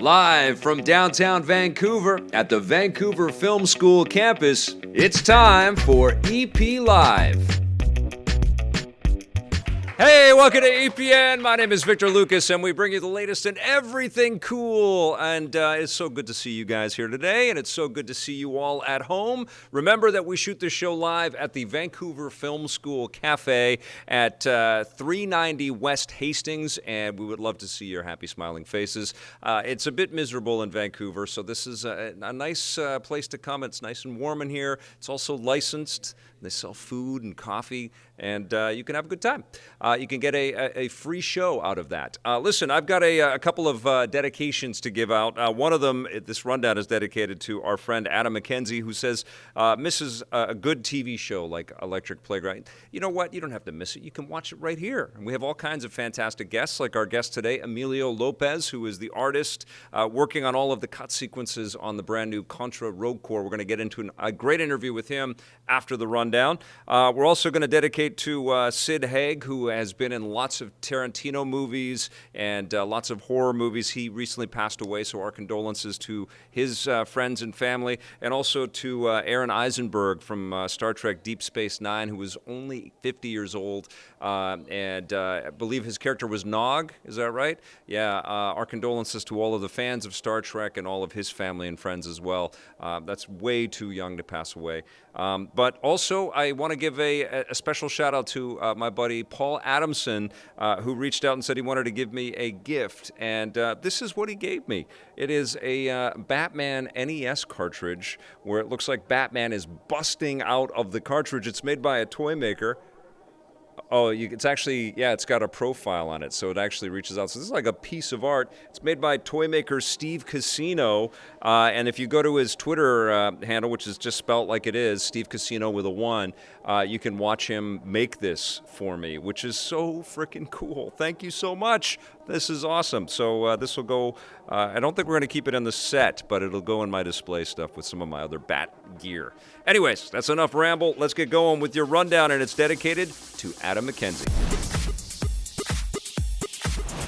Live from downtown Vancouver at the Vancouver Film School campus, it's time for EP Live. Hey, welcome to EPN. My name is Victor Lucas, and we bring you the latest in everything cool. And it's so good to see you guys here today, and it's so good to see you all at home. Remember that we shoot this show live at the Vancouver Film School Cafe at 390 West Hastings, and we would love to see your happy, smiling faces. It's a bit miserable in Vancouver, so this is a nice place to come. It's nice and warm in here. It's also licensed. They sell food and coffee, and you can have a good time. You can get a free show out of that. Listen, I've got a couple of dedications to give out. One of them, this rundown is dedicated to our friend Adam McKenzie, who says, misses a good TV show like Electric Playground. You know what? You don't have to miss it. You can watch it right here. And we have all kinds of fantastic guests, like our guest today, Emilio Lopez, who is the artist working on all of the cut sequences on the brand new Contra Rogue Core. We're going to get into a great interview with him after the rundown. We're also going to dedicate to Sid Haig, who has been in lots of Tarantino movies and lots of horror movies. He recently passed away, so our condolences to his friends and family, and also to Aaron Eisenberg from Star Trek Deep Space Nine, who was only 50 years old, and I believe his character was Nog. Is that right? Yeah, our condolences to all of the fans of Star Trek and all of his family and friends as well. That's way too young to pass away. But also, I want to give a special shout out to my buddy Paul Adamson, who reached out and said he wanted to give me a gift. And this is what he gave me. It is a Batman NES cartridge where it looks like Batman is busting out of the cartridge. It's made by a toy maker. Oh, it's actually, yeah, it's got a profile on it, so it actually reaches out. So this is like a piece of art. It's made by toy maker Steve Casino, and if you go to his Twitter handle, which is just spelt like it is, Steve Casino with a 1, you can watch him make this for me, which is so freaking cool. Thank you so much. This is awesome. So this will go, I don't think we're going to keep it in the set, but it'll go in my display stuff with some of my other Bat gear. Anyways, that's enough ramble. Let's get going with your rundown, and it's dedicated to Adam McKenzie.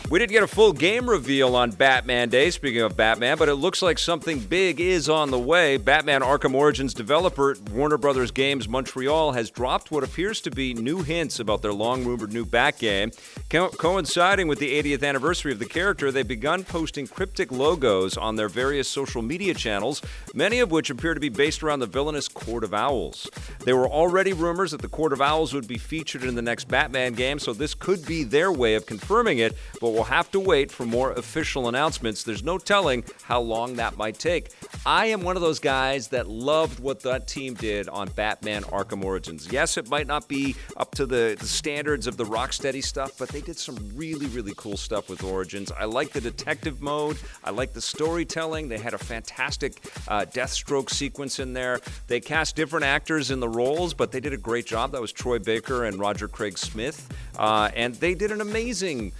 We didn't get a full game reveal on Batman Day, speaking of Batman, but it looks like something big is on the way. Batman Arkham Origins developer Warner Brothers Games Montreal has dropped what appears to be new hints about their long-rumored new Bat game. Coinciding with the 80th anniversary of the character, they've begun posting cryptic logos on their various social media channels, many of which appear to be based around the villainous Court of Owls. There were already rumors that the Court of Owls would be featured in the next Batman game, so this could be their way of confirming it, but we'll have to wait for more official announcements. There's no telling how long that might take. I am one of those guys that loved what that team did on Batman Arkham Origins. Yes, it might not be up to the standards of the Rocksteady stuff, but they did some really, really cool stuff with Origins. I like the detective mode. I like the storytelling. They had a fantastic Deathstroke sequence in there. They cast different actors in the roles, but they did a great job. That was Troy Baker and Roger Craig Smith. And they did an amazing,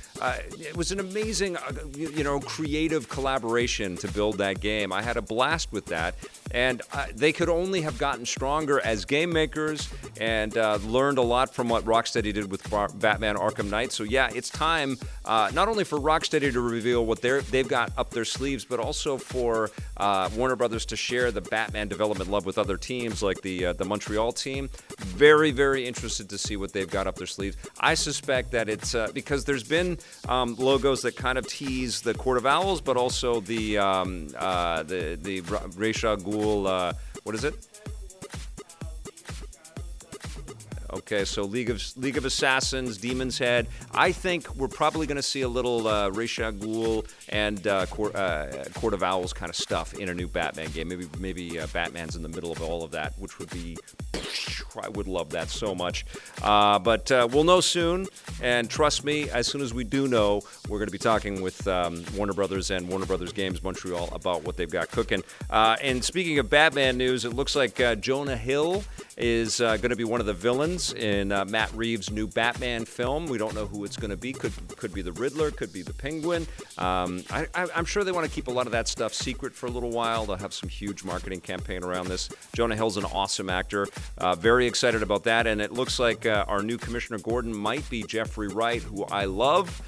it was an amazing, creative collaboration to build that game. I had a blast with that. And they could only have gotten stronger as game makers and learned a lot from what Rocksteady did with Batman Arkham Knight. So yeah, it's time not only for Rocksteady to reveal what they've got up their sleeves, but also for Warner Brothers to share the Batman development love with other teams like the Montreal team. Very, very interested to see what they've got up their sleeves. I suspect that it's because there's been logos that kind of tease the Court of Owls, but also the Ra's al Ghul, what is it? Okay, so League of Assassins, Demon's Head. I think we're probably going to see a little Ra's al Ghul and Court of Owls kind of stuff in a new Batman game. Maybe Batman's in the middle of all of that, which would be... I would love that so much. But we'll know soon, and trust me, as soon as we do know, we're going to be talking with Warner Brothers and Warner Brothers Games Montreal about what they've got cooking. And speaking of Batman news, it looks like Jonah Hill is going to be one of the villains in Matt Reeves' new Batman film. We don't know who it's going to be. Could be the Riddler, could be the Penguin. I'm sure they want to keep a lot of that stuff secret for a little while. They'll have some huge marketing campaign around this. Jonah Hill's an awesome actor. Very excited about that, and it looks like our new Commissioner Gordon might be Jeffrey Wright, who I love.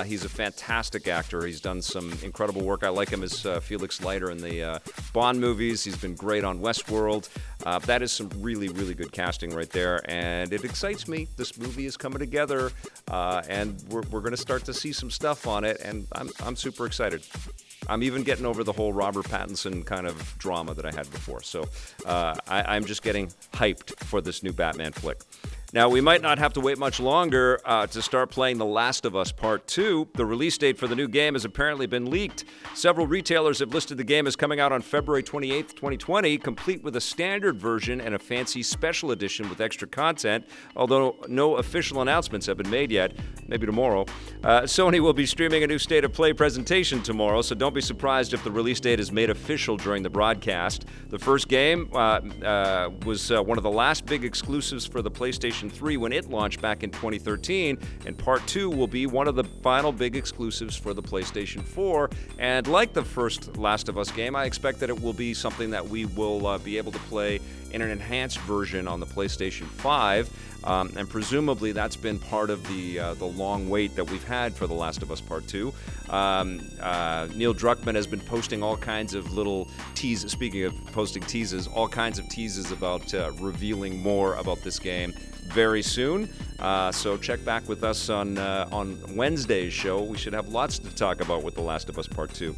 He's a fantastic actor. He's done some incredible work. I like him as Felix Leiter in the Bond movies. He's been great on Westworld. That is some really, really good casting right there, and it excites me. This movie is coming together, and we're going to start to see some stuff on it, and I'm super excited. I'm even getting over the whole Robert Pattinson kind of drama that I had before. So I'm just getting hyped for this new Batman flick. Now, we might not have to wait much longer to start playing The Last of Us Part 2. The release date for the new game has apparently been leaked. Several retailers have listed the game as coming out on February 28th, 2020, complete with a standard version and a fancy special edition with extra content, although no official announcements have been made yet. Maybe tomorrow. Sony will be streaming a new State of Play presentation tomorrow, so don't be surprised if the release date is made official during the broadcast. The first game was one of the last big exclusives for the PlayStation 3 when it launched back in 2013, and Part 2 will be one of the final big exclusives for the PlayStation 4. And like the first Last of Us game, I expect that it will be something that we will be able to play in an enhanced version on the PlayStation 5. And presumably that's been part of the long wait that we've had for The Last of Us Part 2. Neil Druckmann has been posting all kinds of little teases, speaking of posting teases, all kinds of teases about revealing more about this game very soon. So check back with us on Wednesday's show. We should have lots to talk about with The Last of Us Part 2.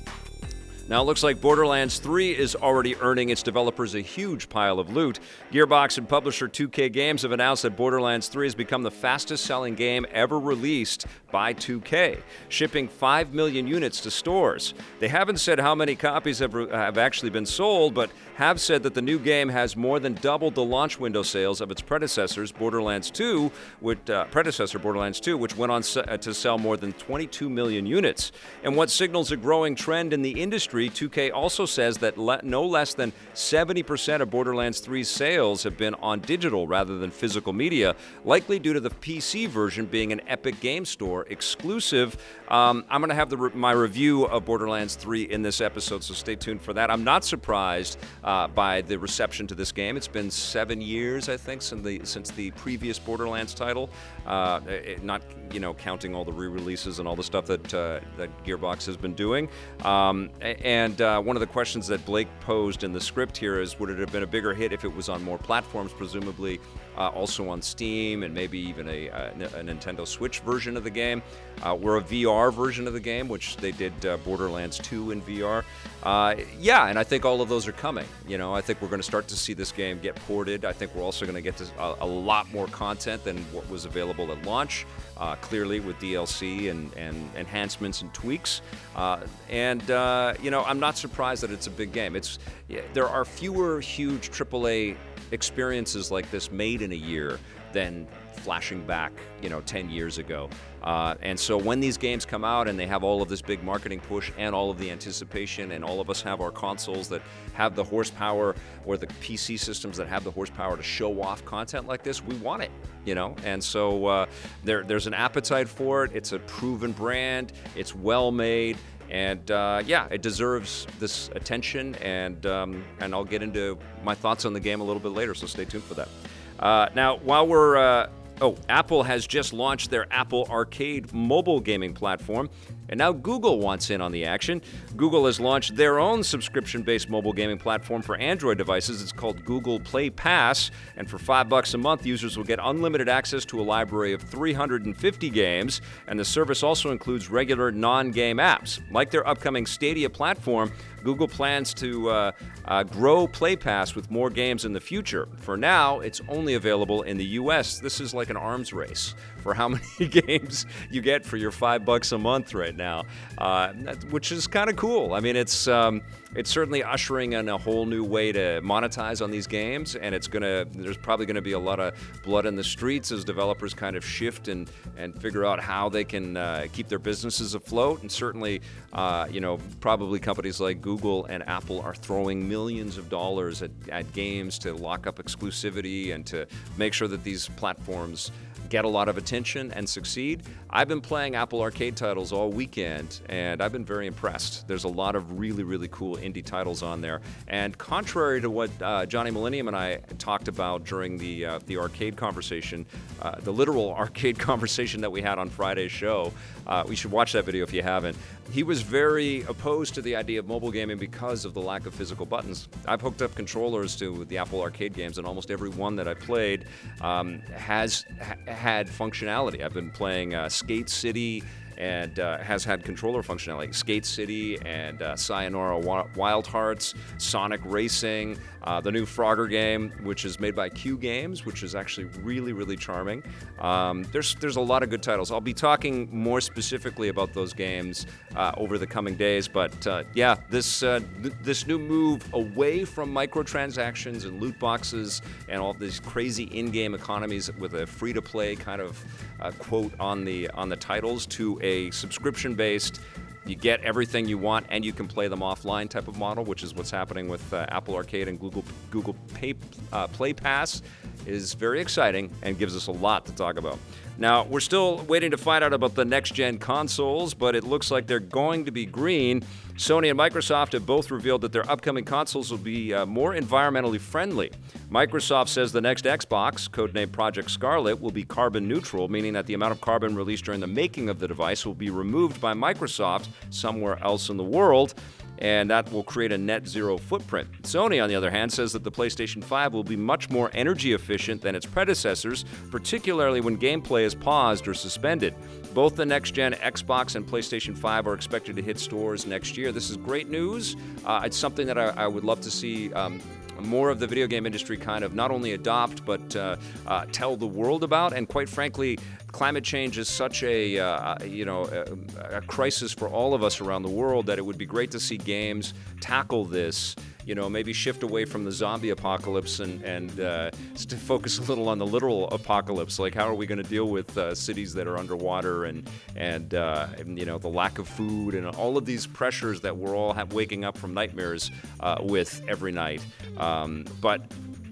Now it looks like Borderlands 3 is already earning its developers a huge pile of loot. Gearbox and publisher 2K Games have announced that Borderlands 3 has become the fastest-selling game ever released by 2K, shipping 5 million units to stores. They haven't said how many copies have actually been sold, but have said that the new game has more than doubled the launch window sales of its predecessors, Borderlands 2, which went on to sell more than 22 million units. And what signals a growing trend in the industry, 2K also says that no less than 70% of Borderlands 3's sales have been on digital rather than physical media, likely due to the PC version being an Epic Game Store exclusive. I'm going to have my review of Borderlands 3 in this episode, so stay tuned for that. I'm not surprised by the reception to this game. It's been 7 years, I think, since the previous Borderlands title, not counting all the re-releases and all the stuff that Gearbox has been doing. And one of the questions that Blake posed in the script here is, would it have been a bigger hit if it was on more platforms, presumably also on Steam and maybe even a Nintendo Switch version of the game, or a VR version of the game, which they did Borderlands 2 in VR. And I think all of those are coming. I think we're going to start to see this game get ported. I think we're also going to get to a lot more content than what was available at launch, clearly with DLC and enhancements and tweaks. I'm not surprised that it's a big game. There are fewer huge AAA experiences like this made in a year than flashing back, 10 years ago. And so when these games come out and they have all of this big marketing push and all of the anticipation, and all of us have our consoles that have the horsepower, or the PC systems that have the horsepower to show off content like this, we want it, And so there's an appetite for it. It's a proven brand. It's well made. And it deserves this attention, and I'll get into my thoughts on the game a little bit later, so stay tuned for that. Now, while we're... Apple has just launched their Apple Arcade mobile gaming platform, and now Google wants in on the action. Google has launched their own subscription-based mobile gaming platform for Android devices. It's called Google Play Pass, and for $5 a month, users will get unlimited access to a library of 350 games, and the service also includes regular non-game apps. Like their upcoming Stadia platform, Google plans to grow Play Pass with more games in the future. For now, it's only available in the U.S. This is like an arms race for how many games you get for your $5 a month right now, which is kind of cool. I mean, it's certainly ushering in a whole new way to monetize on these games, and there's probably going to be a lot of blood in the streets as developers kind of shift and figure out how they can keep their businesses afloat. And certainly, probably companies like Google and Apple are throwing millions of dollars at games to lock up exclusivity and to make sure that these platforms get a lot of attention attention and succeed. I've been playing Apple Arcade titles all weekend, and I've been very impressed. There's a lot of really, really cool indie titles on there. And contrary to what Johnny Millennium and I talked about during the arcade conversation, the literal arcade conversation that we had on Friday's show, we should watch that video if you haven't. He was very opposed to the idea of mobile gaming because of the lack of physical buttons. I've hooked up controllers to the Apple Arcade games, and almost every one that I played has had functionality. I've been playing Skate City, and has had controller functionality. Skate City and Sayonara Wild Hearts, Sonic Racing, the new Frogger game, which is made by Q Games, which is actually really, really charming. There's a lot of good titles. I'll be talking more specifically about those games over the coming days, but yeah, this new move away from microtransactions and loot boxes and all these crazy in-game economies with a free-to-play kind of quote on the titles to a subscription-based, you get everything you want and you can play them offline type of model, which is what's happening with Apple Arcade and Google Play Pass, is very exciting and gives us a lot to talk about. Now, we're still waiting to find out about the next-gen consoles, but it looks like they're going to be green. Sony and Microsoft have both revealed that their upcoming consoles will be more environmentally friendly. Microsoft says the next Xbox, codenamed Project Scarlet, will be carbon neutral, meaning that the amount of carbon released during the making of the device will be removed by Microsoft somewhere else in the world, and that will create a net zero footprint. Sony, on the other hand, says that the PlayStation 5 will be much more energy efficient than its predecessors, particularly when gameplay is paused or suspended. Both the next-gen Xbox and PlayStation 5 are expected to hit stores next year. This is great news. It's something that I would love to see more of the video game industry kind of not only adopt, but tell the world about. And quite frankly, climate change is such a crisis for all of us around the world that it would be great to see games tackle this. Maybe shift away from the zombie apocalypse and to focus a little on the literal apocalypse. Like, how are we going to deal with cities that are underwater and the lack of food and all of these pressures that we're all waking up from nightmares with every night. But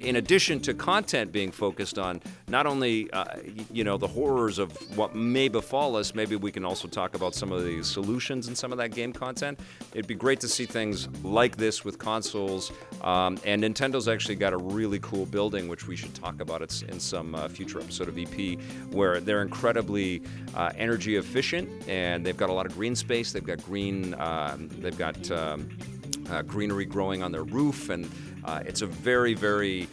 in addition to content being focused on not only the horrors of what may befall us, maybe we can also talk about some of the solutions in some of that game content. It'd be great to see things like this with consoles, and Nintendo's actually got a really cool building, which we should talk about in some future episode of EP, where they're incredibly energy efficient, and they've got a lot of green space. They've got greenery growing on their roof, and it's a very, very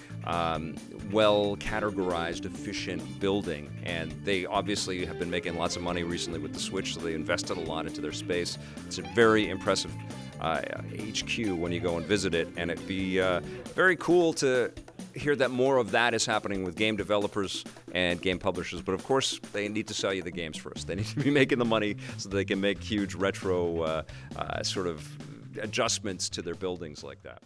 well categorized, efficient building. And they obviously have been making lots of money recently with the Switch, so they invested a lot into their space. It's a very impressive HQ when you go and visit it, and it'd be very cool to hear that more of that is happening with game developers and game publishers. But of course, they need to sell you the games first. They need to be making the money so they can make huge retro sort of adjustments to their buildings like that.